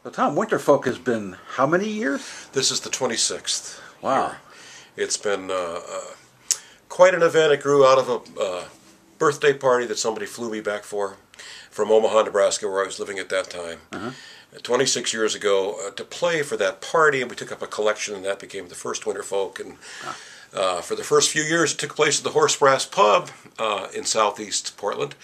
So Tom, Winterfolk has been how many years? This is the 26th Wow. year. It's been quite an event. It grew out of a birthday party that somebody flew me back for from Omaha, Nebraska, where I was living at that time. 26 years ago to play for that party, and we took up a collection, and that became the first Winterfolk. And for the first few years, it took place at the Horse Brass Pub in southeast Portland.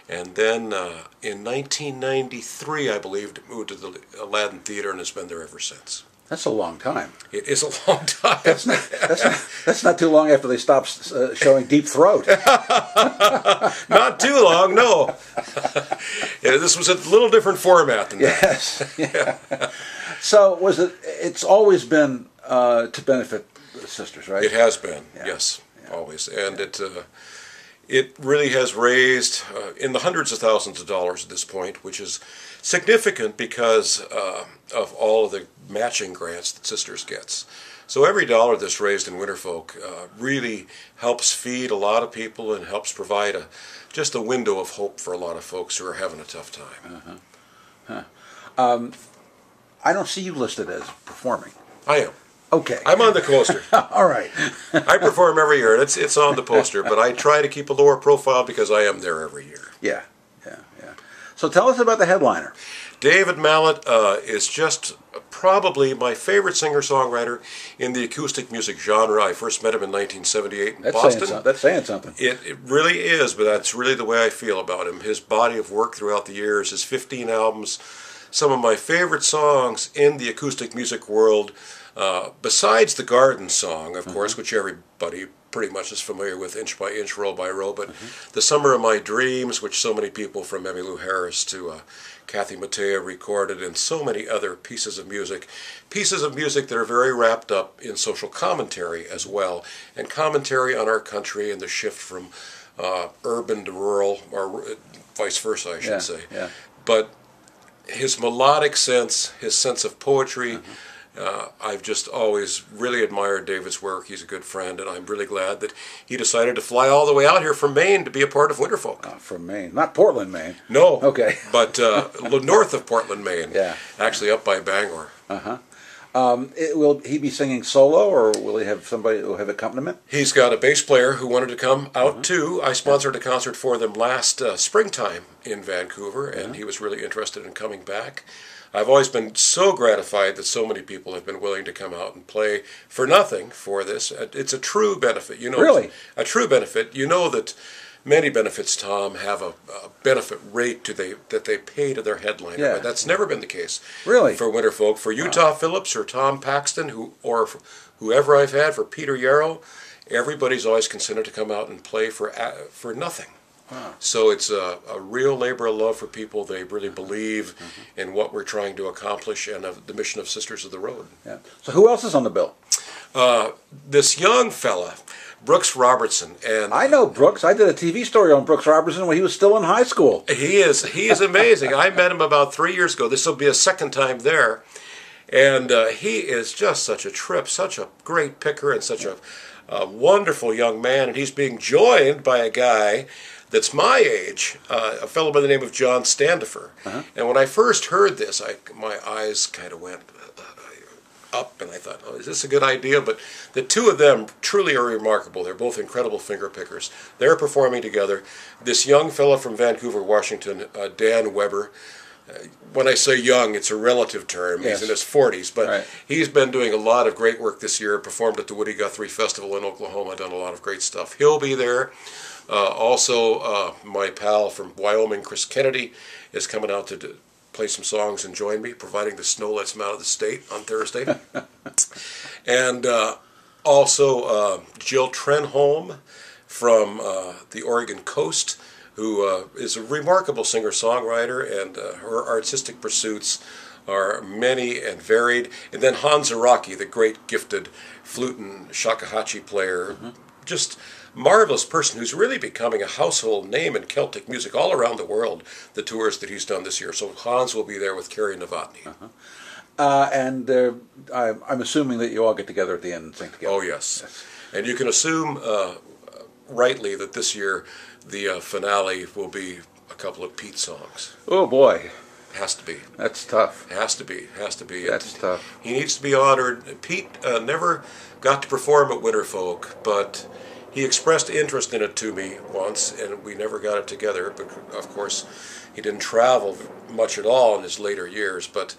And then in 1993, I believe, it moved to the Aladdin Theater and has been there ever since. That's a long time. It is a long time. That's not too long after they stopped showing Deep Throat. Not too long, no. Yeah, this was a little different format than that. Yes. Yeah. So it's always been to benefit the sisters, right? It has been, Yeah. yes, Yeah. always. And it really has raised in the hundreds of thousands of dollars at this point, which is significant because of all of the matching grants that Sisters gets. So every dollar that's raised in Winterfolk really helps feed a lot of people and helps provide just a window of hope for a lot of folks who are having a tough time. I don't see you listed as performing. I am. Okay. I'm on the poster. All right. I perform every year. It's on the poster, but I try to keep a lower profile because I am there every year. Yeah. So tell us about the headliner. David Mallet is just probably my favorite singer-songwriter in the acoustic music genre. I first met him in 1978 in Boston. That's saying something. It really is, but that's really the way I feel about him. His body of work throughout the years, his 15 albums, some of my favorite songs in the acoustic music world, besides the Garden song, of course, which everybody pretty much is familiar with, Inch by Inch, Row by Row, but The Summer of My Dreams, which so many people from Emmylou Harris to Kathy Mattea recorded, and so many other pieces of music that are very wrapped up in social commentary as well, and commentary on our country and the shift from urban to rural, or vice versa, I should say. Yeah. But his melodic sense, his sense of poetry, I've just always really admired David's work. He's a good friend, and I'm really glad that he decided to fly all the way out here from Maine to be a part of Winterfolk. From Maine. Not Portland, Maine. No. Okay. But north of Portland, Maine. Yeah. Actually up by Bangor. Will he be singing solo, or will he have somebody who will have accompaniment? He's got a bass player who wanted to come out too. I sponsored a concert for them last springtime in Vancouver, and he was really interested in coming back. I've always been so gratified that so many people have been willing to come out and play for nothing for this. It's a true benefit. You know, really? A true benefit. You know that many benefits, Tom, have a benefit rate that they pay to their headliner. Yeah. But that's never been the case. Really? For Winterfolk. For Utah Phillips or Tom Paxton, or whoever I've had, for Peter Yarrow, everybody's always considered to come out and play for nothing. Wow. So it's a real labor of love for people. They really believe in what we're trying to accomplish and of the mission of Sisters of the Road. Yeah. So who else is on the bill? This young fella, Brooks Robertson, and I know Brooks. I did a TV story on Brooks Robertson when he was still in high school. he is amazing. I met him about 3 years ago. This will be a second time there, and he is just such a trip, such a great picker, and such a wonderful young man. And he's being joined by a guy that's my age, a fellow by the name of John Standifer. And when I first heard this, my eyes kind of went up, and I thought, oh, is this a good idea? But the two of them truly are remarkable. They're both incredible finger pickers. They're performing together. This young fellow from Vancouver, Washington, Dan Weber, when I say young, it's a relative term. Yes. He's in his 40s, but Right. he's been doing a lot of great work this year, performed at the Woody Guthrie Festival in Oklahoma, done a lot of great stuff. He'll be there. Also, my pal from Wyoming, Chris Kennedy, is coming out to play some songs and join me, providing the snow lets him out of the state on Thursday. And also Jill Trenholm from the Oregon coast, who is a remarkable singer-songwriter, and her artistic pursuits are many and varied. And then Hans Araki, the great gifted flute and shakuhachi player, just marvelous person who's really becoming a household name in Celtic music all around the world, the tours that he's done this year. So Hans will be there with Kerry Novotny. And I'm assuming that you all get together at the end and sing together. Oh, yes. And you can assume rightly that this year the finale will be a couple of Pete songs. Oh, boy. Has to be. That's tough. Has to be. Has to be. That's tough. He needs to be honored. Pete never got to perform at Winterfolk, but he expressed interest in it to me once, and we never got it together. But of course, he didn't travel much at all in his later years. But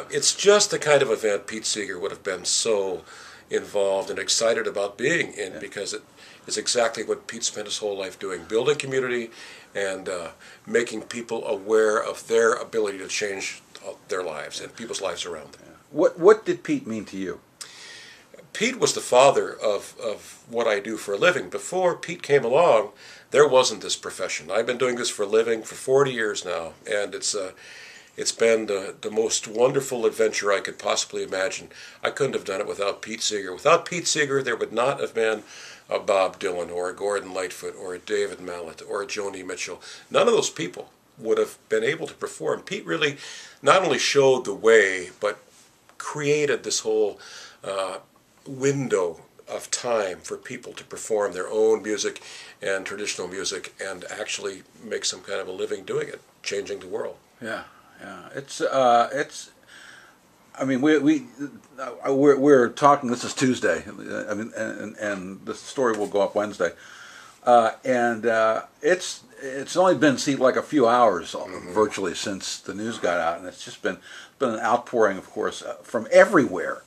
it's just the kind of event Pete Seeger would have been so involved and excited about being in, because it is exactly what Pete spent his whole life doing: building community and making people aware of their ability to change their lives and people's lives around them. What did Pete mean to you? Pete was the father of what I do for a living. Before Pete came along, there wasn't this profession. I've been doing this for a living for 40 years now, and it's been the most wonderful adventure I could possibly imagine. I couldn't have done it without Pete Seeger. Without Pete Seeger, there would not have been a Bob Dylan or a Gordon Lightfoot or a David Mallet or a Joni Mitchell. None of those people would have been able to perform. Pete really not only showed the way, but created this whole window of time for people to perform their own music and traditional music and actually make some kind of a living doing it, changing the world. Yeah, yeah. It's. I mean, we're talking. This is Tuesday. I mean, and the story will go up Wednesday. And it's only been like a few hours virtually since the news got out, and it's just been an outpouring, of course, from everywhere,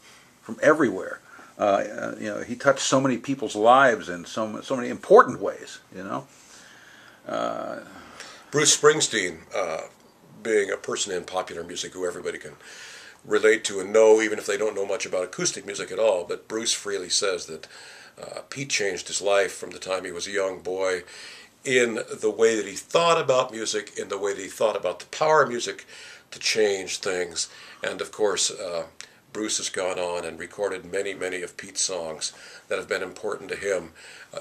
You know, he touched so many people's lives in so many important ways. You know, Bruce Springsteen, being a person in popular music who everybody can relate to and know, even if they don't know much about acoustic music at all. But Bruce freely says that Pete changed his life from the time he was a young boy, in the way that he thought about music, in the way that he thought about the power of music to change things. And of course, Bruce has gone on and recorded many, many of Pete's songs that have been important to him,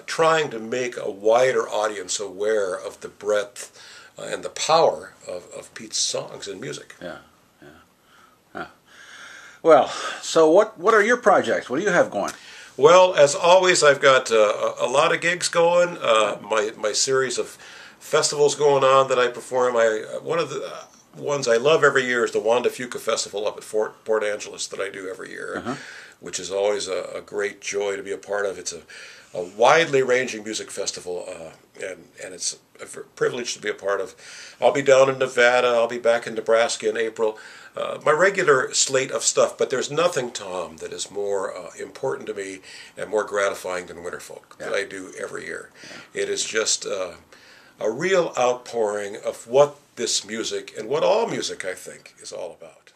trying to make a wider audience aware of the breadth and the power of Pete's songs and music. Yeah. Well, so what are your projects? What do you have going? Well, as always, I've got a lot of gigs going. My series of festivals going on that I perform. One of the ones I love every year is the Wanda Fuca Festival up at Port Angeles that I do every year, which is always a great joy to be a part of. It's a widely ranging music festival, and it's a privilege to be a part of. I'll be down in Nevada. I'll be back in Nebraska in April. My regular slate of stuff, but there's nothing, Tom, that is more important to me and more gratifying than Winterfolk that I do every year. It is just a real outpouring of what this music, and what all music, I think, is all about.